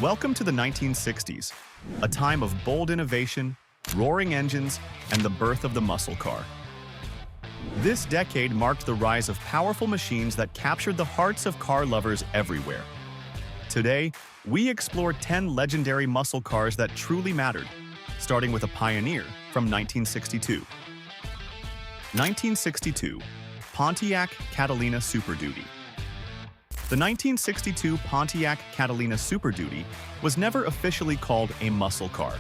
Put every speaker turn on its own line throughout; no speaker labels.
Welcome to the 1960s, a time of bold innovation, roaring engines, and the birth of the muscle car. This decade marked the rise of powerful machines that captured the hearts of car lovers everywhere. Today, we explore 10 legendary muscle cars that truly mattered, starting with a pioneer from 1962. 1962, Pontiac Catalina Super Duty. The 1962 Pontiac Catalina Super Duty was never officially called a muscle car.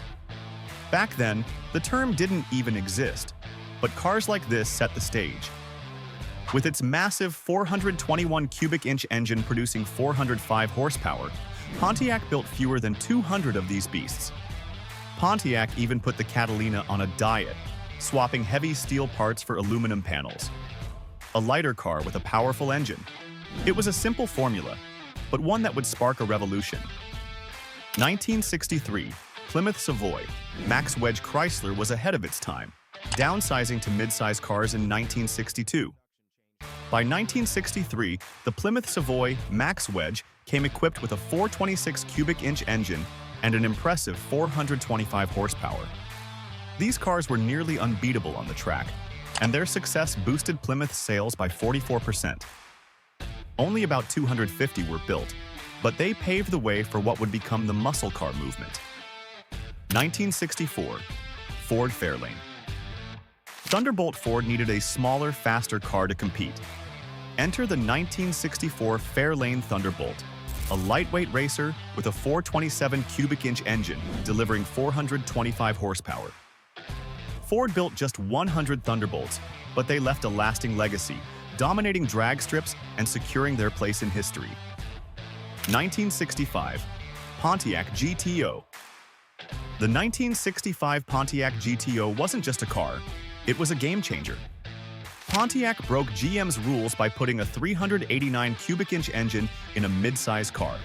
Back then, the term didn't even exist, but cars like this set the stage. With its massive 421 cubic inch engine producing 405 horsepower, Pontiac built fewer than 200 of these beasts. Pontiac even put the Catalina on a diet, swapping heavy steel parts for aluminum panels. A lighter car with a powerful engine. It was a simple formula, but one that would spark a revolution. 1963, Plymouth Savoy, Max Wedge Chrysler was ahead of its time, downsizing to mid-size cars in 1962. By 1963, the Plymouth Savoy Max Wedge came equipped with a 426 cubic inch engine and an impressive 425 horsepower. These cars were nearly unbeatable on the track, and their success boosted Plymouth's sales by 44%. Only about 250 were built, but they paved the way for what would become the muscle car movement. 1964, Ford Fairlane. Thunderbolt Ford needed a smaller, faster car to compete. Enter the 1964 Fairlane Thunderbolt, a lightweight racer with a 427 cubic inch engine delivering 425 horsepower. Ford built just 100 Thunderbolts, but they left a lasting legacy, dominating drag strips and securing their place in history. 1965, Pontiac GTO. The 1965 Pontiac GTO wasn't just a car, it was a game changer. Pontiac broke GM's rules by putting a 389 cubic inch engine in a mid-size car.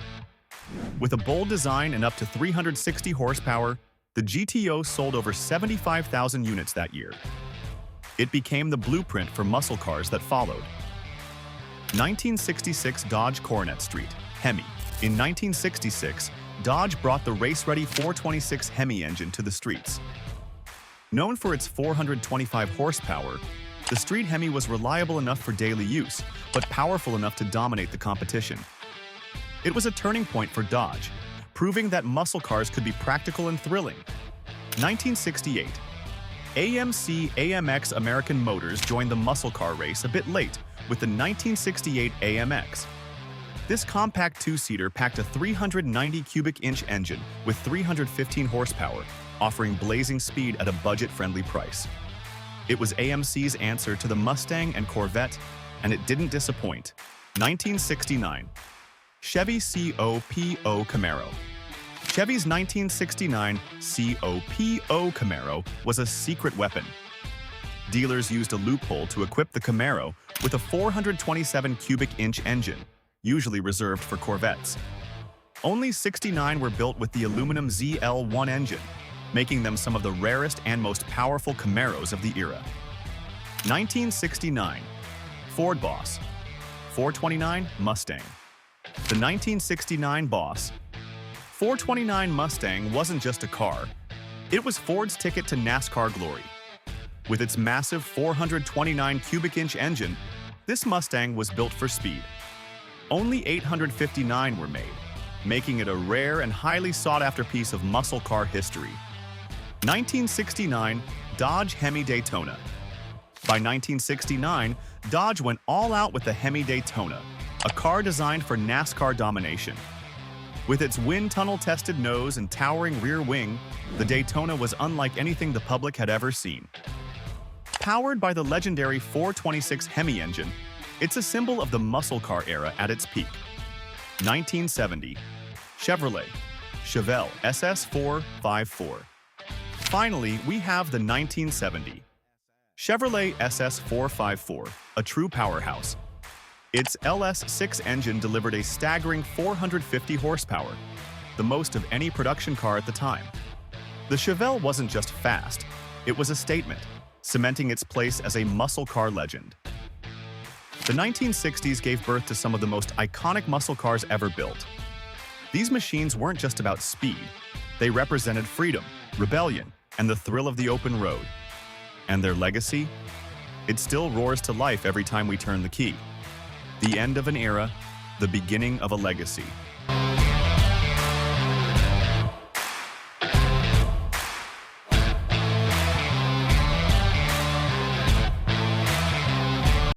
With a bold design and up to 360 horsepower, the GTO sold over 75,000 units that year. It became the blueprint for muscle cars that followed. 1966 Dodge Coronet Street, Hemi. In 1966, Dodge brought the race-ready 426 Hemi engine to the streets. Known for its 425 horsepower, the street Hemi was reliable enough for daily use, but powerful enough to dominate the competition. It was a turning point for Dodge, proving that muscle cars could be practical and thrilling. 1968. AMC AMX American Motors joined the muscle car race a bit late with the 1968 AMX. This compact two-seater packed a 390 cubic inch engine with 315 horsepower, offering blazing speed at a budget-friendly price. It was AMC's answer to the Mustang and Corvette, and it didn't disappoint. 1969. Chevy COPO Camaro. Chevy's 1969 COPO Camaro was a secret weapon. Dealers used a loophole to equip the Camaro with a 427 cubic inch engine, usually reserved for Corvettes. Only 69 were built with the aluminum ZL1 engine, making them some of the rarest and most powerful Camaros of the era. 1969, Ford Boss. 429 Mustang. The 1969 Boss 429 Mustang wasn't just a car, it was Ford's ticket to NASCAR glory. With its massive 429 cubic inch engine, this Mustang was built for speed. Only 859 were made, making it a rare and highly sought-after piece of muscle car history. 1969 Dodge Hemi Daytona. By 1969, Dodge went all out with the Hemi Daytona, a car designed for NASCAR domination. With its wind tunnel-tested nose and towering rear wing, the Daytona was unlike anything the public had ever seen. Powered by the legendary 426 Hemi engine, it's a symbol of the muscle car era at its peak. 1970. Chevrolet SS 454. Finally, we have the 1970 Chevrolet SS 454, a true powerhouse. Its LS6 engine delivered a staggering 450 horsepower, the most of any production car at the time. The Chevelle wasn't just fast, it was a statement, cementing its place as a muscle car legend. The 1960s gave birth to some of the most iconic muscle cars ever built. These machines weren't just about speed. They represented freedom, rebellion, and the thrill of the open road. And their legacy? It still roars to life every time we turn the key. The end of an era, the beginning of a legacy.